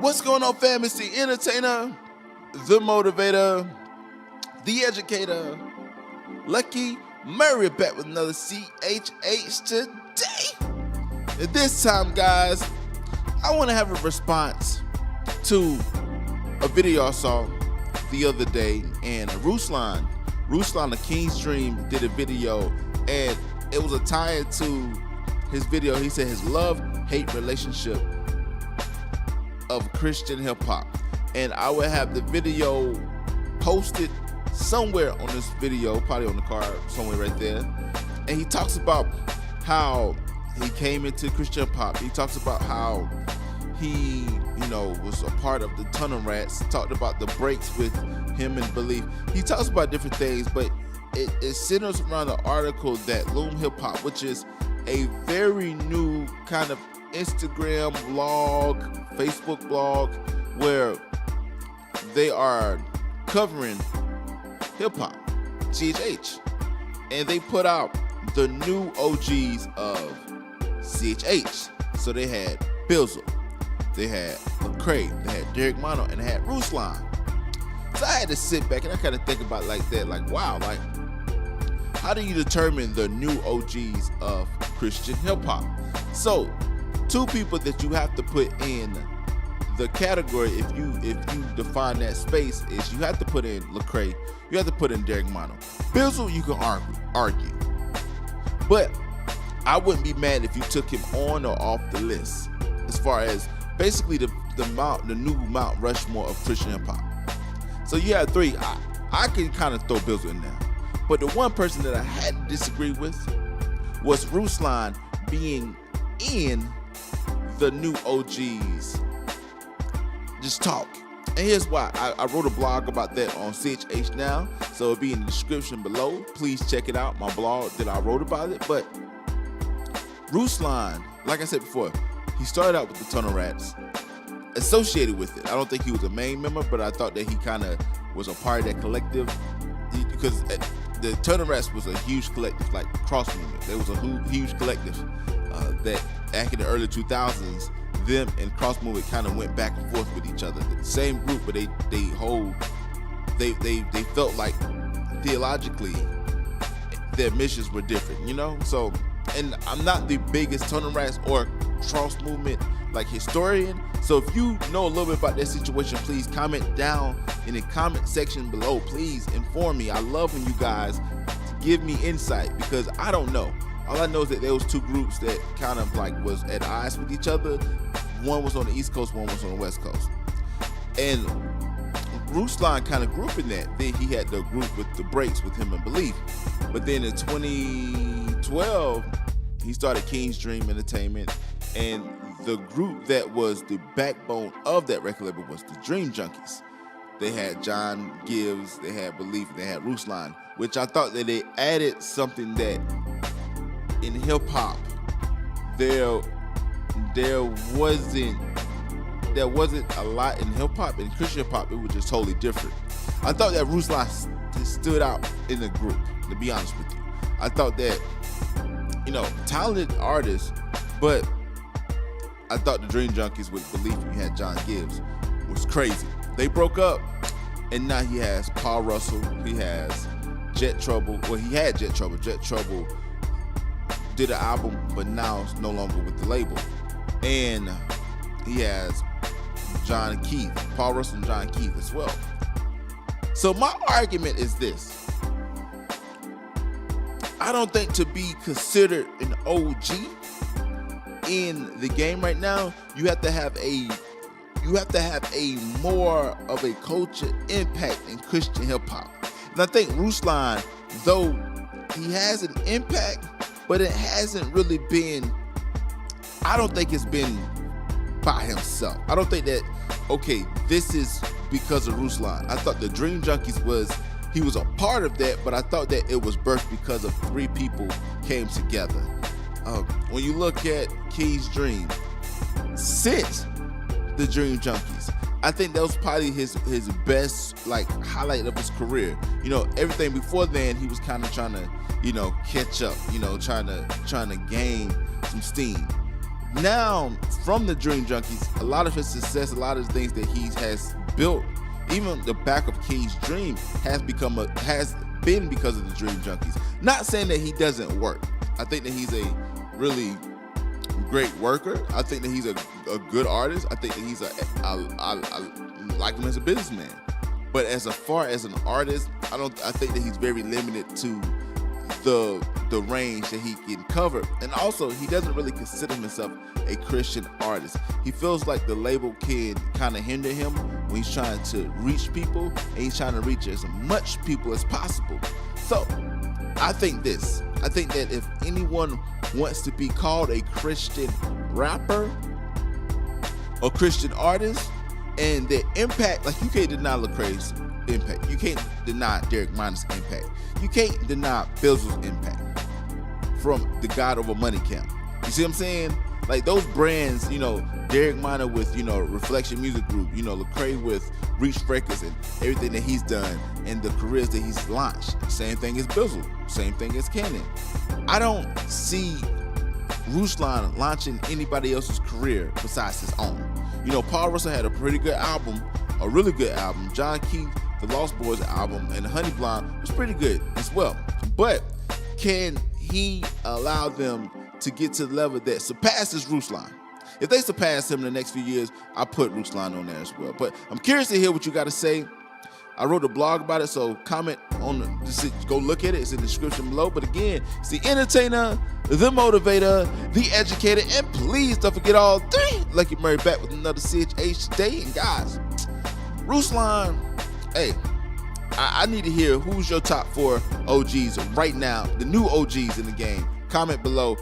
What's going on, fam? It's the entertainer, the motivator, the educator, Lucky Murray, back with another CHH today. And this time, guys, I want to have a response to a video I saw the other day, and Ruslan of King's Dream did a video, and it was a tie to his video. He said his love-hate relationship of Christian hip-hop, and I will have the video posted somewhere on this video, probably on the card somewhere right there. And he talks about how he came into Christian hip-hop. He talks about how he, was a part of the Tunnel Rats. Talked about the breaks with him and Belief. He talks about different things, but it centers around the article that Lume Hip Hop, which is a very new kind of Instagram blog, Facebook blog, where they are covering hip-hop, CHH, and they put out the new OGs of CHH. So they had Bizzle, they had Lecrae, they had Derek Minor, and they had Ruslan. So I had to sit back and I kind of think about like that, like, wow, like, how do you determine the new OGs of Christian hip-hop? So two people that you have to put in the category, if you define that space, is you have to put in Lecrae, you have to put in Derek Minor. Bizzle, you can argue, but I wouldn't be mad if you took him on or off the list, as far as basically the new Mount Rushmore of Christian hip hop. So you have three. I can kind of throw Bizzle in there, but the one person that I had to disagree with was Ruslan being in the new OGs just talk. And here's why. I wrote a blog about that on CHH Now, so it'll be in the description below. Please check it out, my blog that I wrote about it. But Ruslan, like I said before, he started out with the Tunnel Rats, associated with it. I don't think he was a main member, but I thought that he kind of was a part of that collective, because the Tunnel Rats was a huge collective, like Cross Movement. There was a huge collective that back in the early 2000s, them and Cross Movement kind of went back and forth with each other. The same group, but they felt like theologically their missions were different, So, and I'm not the biggest Tunnel Rats or Cross Movement like historian. So if you know a little bit about that situation, please comment down in the comment section below. Please inform me. I love when you guys give me insight, because I don't know. All I know is that there was two groups that kind of like was at odds with each other. One was on the East Coast, one was on the West Coast. And Ruslan kind of grew up in that. Then he had the group with the breaks with him and Belief. But then in 2012, he started King's Dream Entertainment, and the group that was the backbone of that record label was the Dream Junkies. They had John Gibbs, they had Belief, and they had Ruslan, which I thought that they added something that in hip hop there wasn't a lot in hip hop. In Christian hip hop, it was just totally different. I thought that Ruslan stood out in the group, to be honest with you. I thought that, talented artist, but I thought the Dream Junkies with Belief, you had John Gibbs, was crazy. They broke up, and now he has Paul Russell, he has Jet Trouble. Well, he had Jet Trouble. Jet Trouble did an album, but now it's no longer with the label. And he has John Keith, Paul Russell and John Keith as well. So my argument is this. I don't think to be considered an OG in the game right now, you have to have a more of a culture impact in Christian hip hop. And I think Ruslan, though he has an impact, but it hasn't really been, I don't think it's been by himself. I don't think that, okay, this is because of Ruslan. I thought the Dream Junkies he was a part of that, but I thought that it was birthed because of three people came together. When you look at King's Dream, since the Dream Junkies, I think that was probably his best like highlight of his career. Everything before then, he was kind of trying to, catch up, trying to gain some steam. now from the Dream Junkies, a lot of his success, a lot of the things that he has built, even the back of King's Dream has been because of the Dream Junkies. Not saying that he doesn't work. I think that he's a really great worker. I think that he's a good artist. I think that he's I like him as a businessman. But as far as an artist, I think that he's very limited to the range that he can cover. And also, he doesn't really consider himself a Christian artist. He feels like the label can kind of hinder him when he's trying to reach people, and he's trying to reach as much people as possible. So I think that if anyone wants to be called a Christian rapper or Christian artist, and their impact, like, you can't deny Lecrae's impact, you can't deny Derek Minor's impact, you can't deny Bizzle's impact from the God Over Money Camp. You see what I'm saying? Like, those brands, Derek Minor with, Reflection Music Group, Lecrae with Reach Records and everything that he's done and the careers that he's launched. Same thing as Bizzle, same thing as Cannon. I don't see Ruslan launching anybody else's career besides his own. Paul Russell had a pretty good album, a really good album. John Keith, the Lost Boys album, and Honey Blonde was pretty good as well. But can he allow them to get to the level that surpasses Ruslan? If they surpass him in the next few years, I'll put Ruslan on there as well. But I'm curious to hear what you got to say. I wrote a blog about it, so comment on just go look at it. It's in the description below. But again, it's the entertainer, the motivator, the educator, and please don't forget all three. Lucky Murray back with another CHH today. And guys, Ruslan, hey, I need to hear who's your top 4 OGs right now, the new OGs in the game. Comment below.